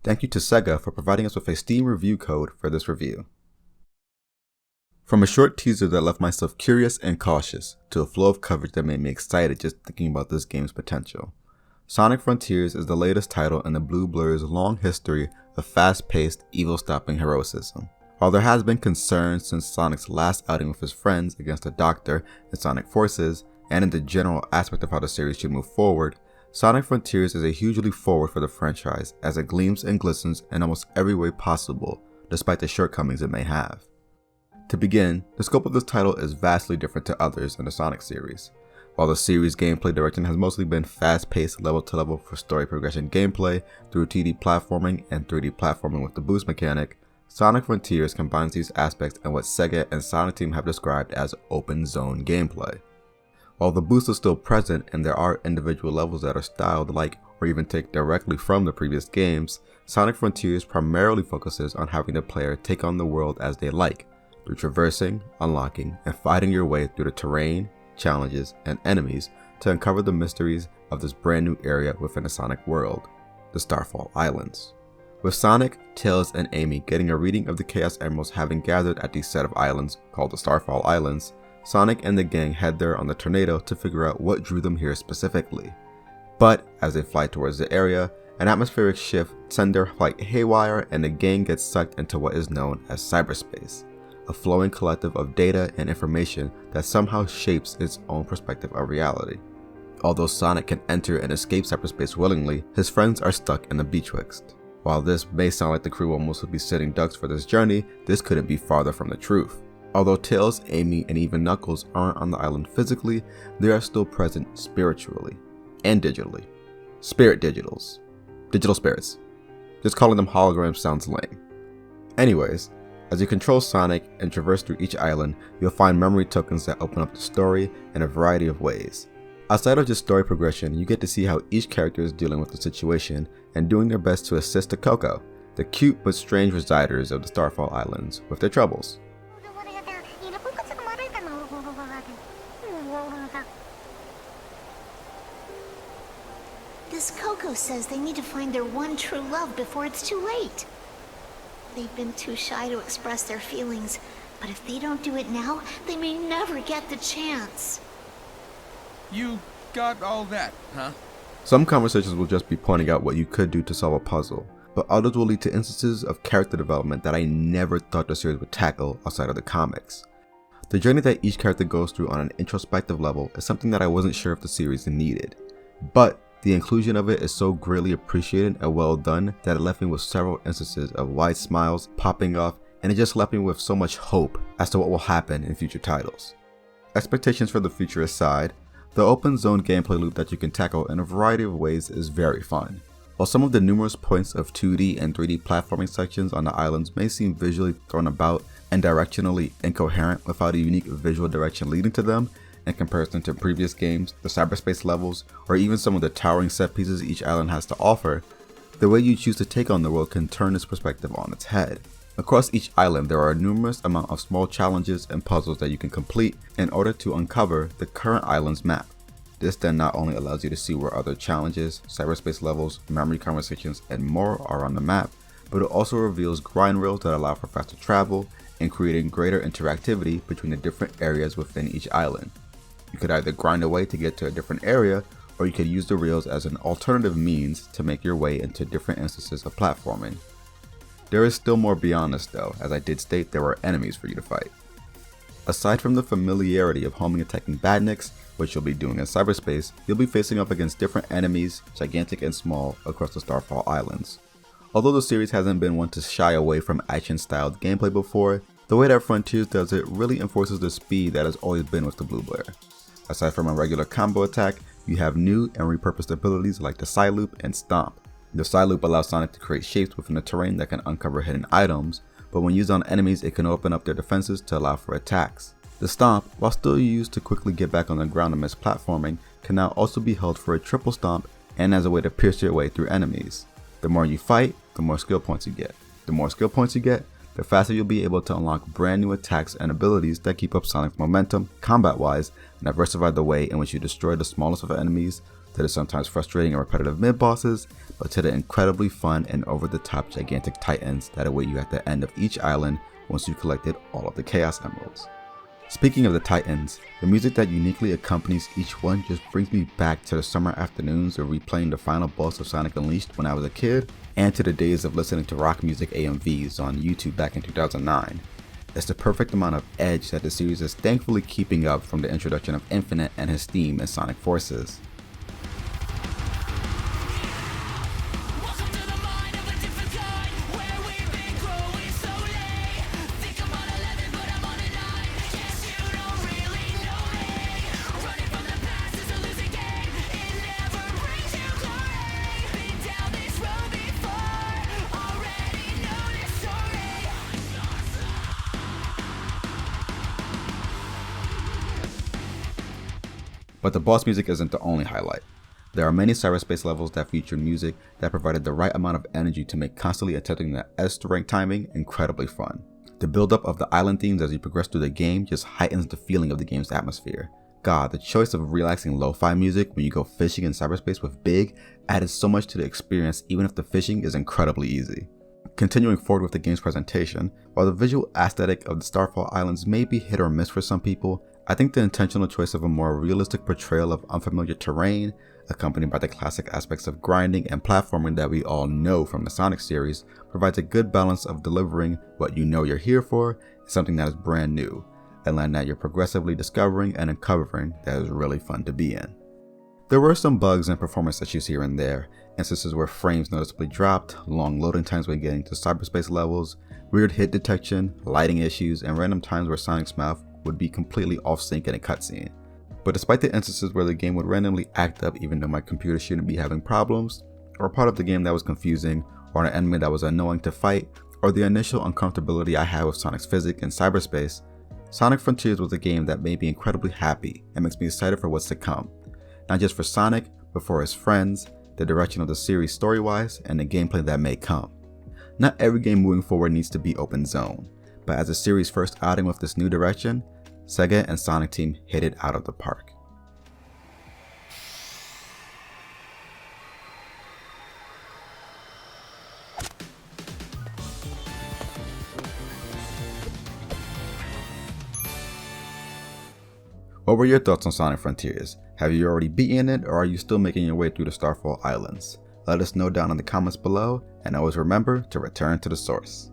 Thank you to SEGA for providing us with a Steam review code for this review. From a short teaser that left myself curious and cautious, to a flow of coverage that made me excited just thinking about this game's potential. Sonic Frontiers is the latest title in the Blue Blur's long history of fast-paced, evil-stopping heroicism. While there has been concern since Sonic's last outing with his friends against the Doctor and Sonic Forces, and in the general aspect of how the series should move forward, Sonic Frontiers is a huge leap forward for the franchise as it gleams and glistens in almost every way possible, despite the shortcomings it may have. To begin, the scope of this title is vastly different to others in the Sonic series. While the series' gameplay direction has mostly been fast-paced level-to-level for story progression gameplay through 2D platforming and 3D platforming with the boost mechanic, Sonic Frontiers combines these aspects in what SEGA and Sonic Team have described as open zone gameplay. While the boost is still present and there are individual levels that are styled like or even take directly from the previous games, Sonic Frontiers primarily focuses on having the player take on the world as they like, through traversing, unlocking, and fighting your way through the terrain, challenges, and enemies to uncover the mysteries of this brand new area within the Sonic world, the Starfall Islands. With Sonic, Tails, and Amy getting a reading of the Chaos Emeralds having gathered at these set of islands called the Starfall Islands, Sonic and the gang head there on the Tornado to figure out what drew them here specifically. But as they fly towards the area, an atmospheric shift sends their flight haywire and the gang gets sucked into what is known as cyberspace, a flowing collective of data and information that somehow shapes its own perspective of reality. Although Sonic can enter and escape cyberspace willingly, his friends are stuck in the Betwixt. While this may sound like the crew will mostly be sitting ducks for this journey, this couldn't be farther from the truth. Although Tails, Amy, and even Knuckles aren't on the island physically, they are still present spiritually and digitally. Spirit digitals. Digital spirits. Just calling them holograms sounds lame. Anyways, as you control Sonic and traverse through each island, you'll find memory tokens that open up the story in a variety of ways. Outside of just story progression, you get to see how each character is dealing with the situation and doing their best to assist the Coco, the cute but strange residers of the Starfall Islands, with their troubles. This Coco says they need to find their one true love before it's too late. They've been too shy to express their feelings, but if they don't do it now, they may never get the chance. You got all that, huh? Some conversations will just be pointing out what you could do to solve a puzzle, but others will lead to instances of character development that I never thought the series would tackle outside of the comics. The journey that each character goes through on an introspective level is something that I wasn't sure if the series needed, but the inclusion of it is so greatly appreciated and well done that it left me with several instances of wide smiles popping off, and it just left me with so much hope as to what will happen in future titles. Expectations for the future aside, the open zone gameplay loop that you can tackle in a variety of ways is very fun. While some of the numerous points of 2D and 3D platforming sections on the islands may seem visually thrown about and directionally incoherent without a unique visual direction leading to them, in comparison to previous games, the cyberspace levels, or even some of the towering set pieces each island has to offer, the way you choose to take on the world can turn this perspective on its head. Across each island, there are a numerous amount of small challenges and puzzles that you can complete in order to uncover the current island's map. This then not only allows you to see where other challenges, cyberspace levels, memory conversations, and more are on the map, but it also reveals grind rails that allow for faster travel and creating greater interactivity between the different areas within each island. You could either grind away to get to a different area, or you could use the rails as an alternative means to make your way into different instances of platforming. There is still more beyond this though, as I did state there were enemies for you to fight. Aside from the familiarity of homing attacking badniks, which you'll be doing in cyberspace, you'll be facing off against different enemies, gigantic and small, across the Starfall Islands. Although the series hasn't been one to shy away from action-styled gameplay before, the way that Frontiers does it really enforces the speed that has always been with the Blue Blur. Aside from a regular combo attack, you have new and repurposed abilities like the Side Loop and Stomp. The Side Loop allows Sonic to create shapes within the terrain that can uncover hidden items, but when used on enemies it can open up their defenses to allow for attacks. The Stomp, while still used to quickly get back on the ground amidst platforming, can now also be held for a triple stomp and as a way to pierce your way through enemies. The more you fight, the more skill points you get. The more skill points you get, the faster you'll be able to unlock brand new attacks and abilities that keep up Sonic's momentum, combat-wise, and diversify the way in which you destroy the smallest of enemies, to the sometimes frustrating and repetitive mid-bosses, but to the incredibly fun and over-the-top gigantic titans that await you at the end of each island once you've collected all of the Chaos Emeralds. Speaking of the titans, the music that uniquely accompanies each one just brings me back to the summer afternoons of replaying the final boss of Sonic Unleashed when I was a kid, and to the days of listening to rock music AMVs on YouTube back in 2009. It's the perfect amount of edge that the series is thankfully keeping up from the introduction of Infinite and his theme in Sonic Forces. But the boss music isn't the only highlight. There are many cyberspace levels that feature music that provided the right amount of energy to make constantly attempting the S to rank timing incredibly fun. The build-up of the island themes as you progress through the game just heightens the feeling of the game's atmosphere. God, the choice of relaxing lo-fi music when you go fishing in cyberspace with Big added so much to the experience even if the fishing is incredibly easy. Continuing forward with the game's presentation, while the visual aesthetic of the Starfall Islands may be hit or miss for some people, I think the intentional choice of a more realistic portrayal of unfamiliar terrain, accompanied by the classic aspects of grinding and platforming that we all know from the Sonic series, provides a good balance of delivering what you know you're here for and something that is brand new, and land that you're progressively discovering and uncovering that is really fun to be in. There were some bugs and performance issues here and there, instances where frames noticeably dropped, long loading times when getting to cyberspace levels, weird hit detection, lighting issues, and random times where Sonic's mouth would be completely off sync in a cutscene. But despite the instances where the game would randomly act up even though my computer shouldn't be having problems, or a part of the game that was confusing, or an enemy that was annoying to fight, or the initial uncomfortability I had with Sonic's physics in cyberspace, Sonic Frontiers was a game that made me incredibly happy and makes me excited for what's to come. Not just for Sonic, but for his friends, the direction of the series story-wise, and the gameplay that may come. Not every game moving forward needs to be open zone, but as the series' first outing with this new direction, SEGA and Sonic Team hit it out of the park. What were your thoughts on Sonic Frontiers? Have you already beaten it, or are you still making your way through the Starfall Islands? Let us know down in the comments below, and always remember to return to the source.